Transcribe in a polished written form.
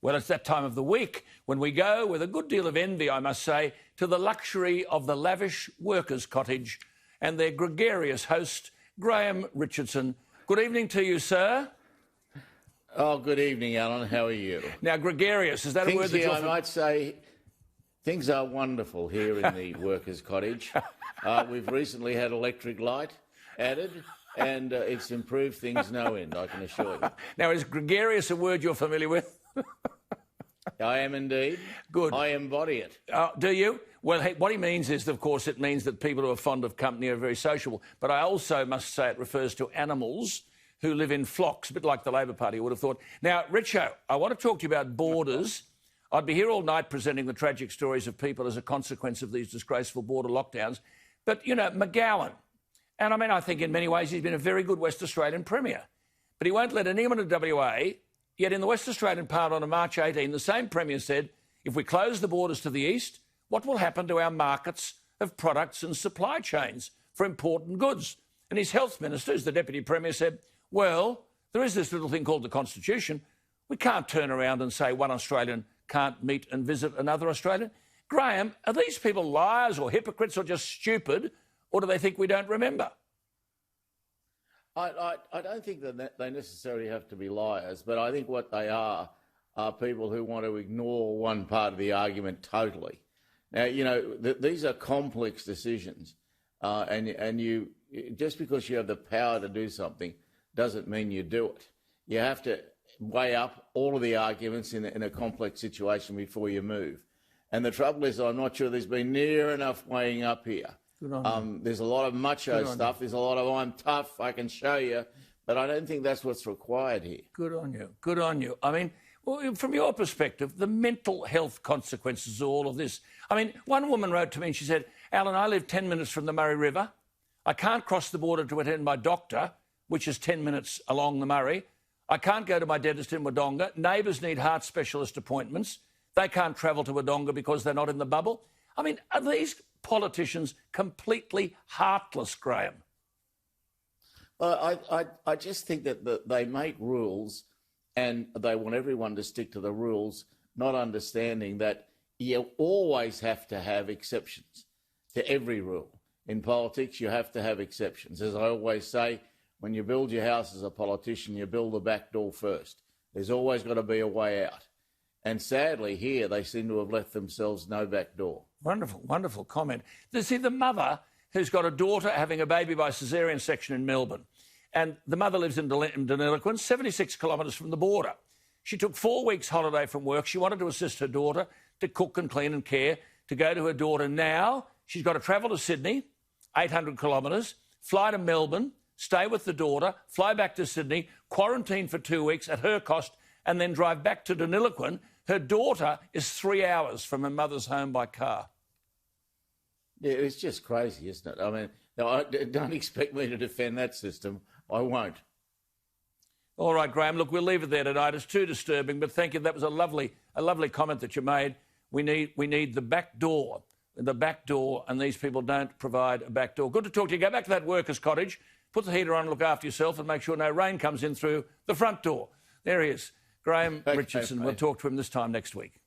Well, it's that time of the week when we go, with a good deal of envy, I must say, to the luxury of the lavish workers' cottage and their gregarious host, Graham Richardson. Good evening to you, sir. Oh, good evening, Alan. How are you? Now, gregarious, is that a word that I might say things are wonderful here in the workers' cottage. We've recently had electric light added, and it's improved things no end, I can assure you. Now, is gregarious a word you're familiar with? I am indeed. Good. I embody it. Do you? Well, hey, what he means is, of course, it means that people who are fond of company are very sociable. But I also must say it refers to animals who live in flocks, a bit like the Labor Party, I would have thought. Now, Richo, I want to talk to you about borders. I'd be here all night presenting the tragic stories of people as a consequence of these disgraceful border lockdowns. But, you know, McGowan, and I mean, I think in many ways he's been a very good West Australian Premier, but he won't let anyone in WA. Yet in the West Australian Parliament on March 18, the same Premier said, if we close the borders to the east, what will happen to our markets of products and supply chains for important goods? And his health minister, who's the Deputy Premier, said, well, there is this little thing called the Constitution. We can't turn around and say one Australian can't meet and visit another Australian. Graham, are these people liars or hypocrites or just stupid, or do they think we don't remember? I don't think that they necessarily have to be liars, but I think what they are people who want to ignore one part of the argument totally. Now, you know, these are complex decisions, and you just because you have the power to do something doesn't mean you do it. You have to weigh up all of the arguments in a complex situation before you move. And the trouble is, I'm not sure there's been near enough weighing up here. There's a lot of macho stuff. There's a lot of I'm tough, I can show you, but I don't think that's what's required here. Good on you. Good on you. I mean, well, from your perspective, the mental health consequences of all of this. I mean, one woman wrote to me and she said, Alan, I live 10 minutes from the Murray River. I can't cross the border to attend my doctor, which is 10 minutes along the Murray. I can't go to my dentist in Wodonga. Neighbours need heart specialist appointments. They can't travel to Wodonga because they're not in the bubble. I mean, are these politicians completely heartless, Graham? I just think that they make rules and they want everyone to stick to the rules, not understanding that you always have to have exceptions to every rule. In politics, you have to have exceptions. As I always say, when you build your house as a politician, you build the back door first. There's always got to be a way out. And sadly, here, they seem to have left themselves no back door. Wonderful, wonderful comment. See, the mother who's got a daughter having a baby by caesarean section in Melbourne, and the mother lives in Deniliquin, 76 kilometres from the border. She took 4 weeks' holiday from work. She wanted to assist her daughter to cook and clean and care, to go to her daughter. Now she's got to travel to Sydney, 800 kilometres, fly to Melbourne, stay with the daughter, fly back to Sydney, quarantine for 2 weeks at her cost, and then drive back to Deniliquin. Her daughter is 3 hours from her mother's home by car. Yeah, it's just crazy, isn't it? I mean, don't expect me to defend that system. I won't. All right, Graham, look, we'll leave it there tonight. It's too disturbing, but thank you. That was a lovely comment that you made. We need the back door, and these people don't provide a back door. Good to talk to you. Go back to that workers' cottage, put the heater on, look after yourself, and make sure no rain comes in through the front door. There he is, Graham Richardson. We'll talk to him this time next week.